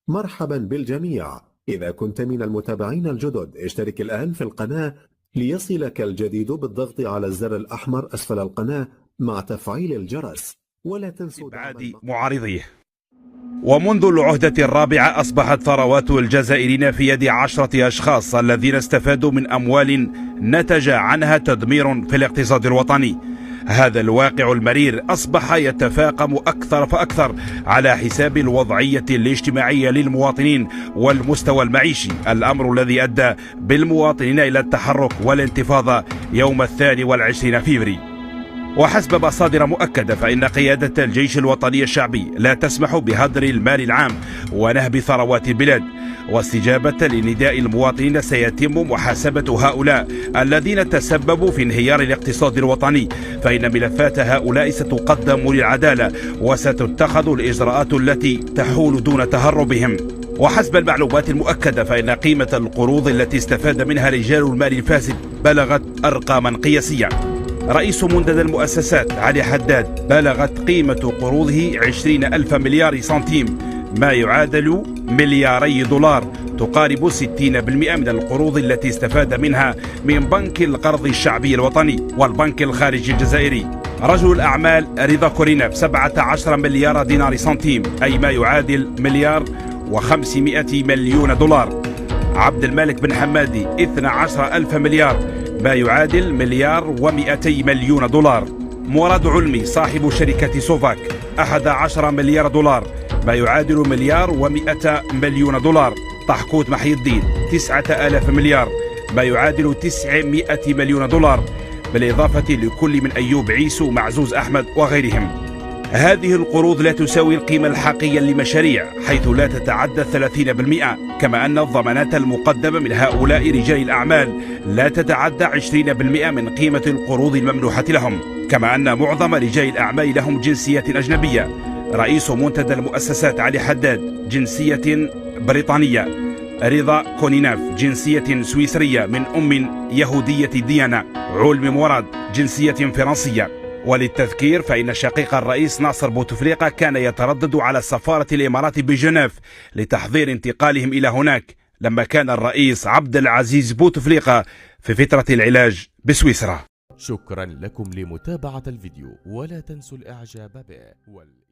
مرحبا بالجميع. إذا كنت من المتابعين الجدد اشترك الآن في القناة ليصلك الجديد بالضغط على الزر الأحمر أسفل القناة مع تفعيل الجرس، ولا تنسوا إبعاد معارضيه. ومنذ العهدة الرابعة أصبحت ثروات الجزائريين في يد 10 أشخاص الذين استفادوا من أموال نتج عنها تدمير في الاقتصاد الوطني. هذا الواقع المرير أصبح يتفاقم أكثر فأكثر على حساب الوضعية الاجتماعية للمواطنين والمستوى المعيشي، الأمر الذي أدى بالمواطنين إلى التحرك والانتفاضة يوم 22 فبراير. وحسب مصادر مؤكدة فإن قيادة الجيش الوطني الشعبي لا تسمح بهدر المال العام ونهب ثروات البلاد. واستجابة لنداء المواطنين سيتم محاسبة هؤلاء الذين تسببوا في انهيار الاقتصاد الوطني، فإن ملفات هؤلاء ستقدم للعدالة وستتخذ الإجراءات التي تحول دون تهربهم. وحسب المعلومات المؤكدة فإن قيمة القروض التي استفاد منها رجال المال الفاسد بلغت أرقاما قياسية. رئيس منتدى المؤسسات علي حداد بلغت قيمة قروضه 20,000 مليار سنتيم، ما يعادل ملياري دولار، تقارب 60% من القروض التي استفاد منها من بنك القرض الشعبي الوطني والبنك الخارجي الجزائري. رجل الأعمال رضا كوريناف 17 مليار دينار سنتيم، أي ما يعادل مليار و500 مليون دولار. عبد الملك بن حمادي 12,000 مليار، ما يعادل مليار و200 مليون دولار. مراد علمي صاحب شركة سوفاك 11 مليار دولار، ما يعادل مليار و100 مليون دولار. طحكوت محي الدين 9,000 مليار، ما يعادل 900 مليون دولار، بالإضافة لكل من أيوب عيسو معزوز أحمد وغيرهم. هذه القروض لا تساوي القيمة الحقيقية لمشاريع، حيث لا تتعدى 30%، كما أن الضمانات المقدمة من هؤلاء رجال الأعمال لا تتعدى 20% من قيمة القروض الممنوحة لهم، كما أن معظم رجال الأعمال لهم جنسية أجنبية. رئيس منتدى المؤسسات علي حداد جنسية بريطانية، رضا كونيناف جنسية سويسرية من أم يهودية الديانة، علمي مراد جنسية فرنسية. وللتذكير فإن شقيق الرئيس ناصر بوتفليقة كان يتردد على سفارة الإمارات بجنيف لتحضير انتقالهم إلى هناك لما كان الرئيس عبد العزيز بوتفليقة في فترة العلاج بسويسرا. شكرا لكم لمتابعة الفيديو، ولا تنسوا الإعجاب به والاشتراك.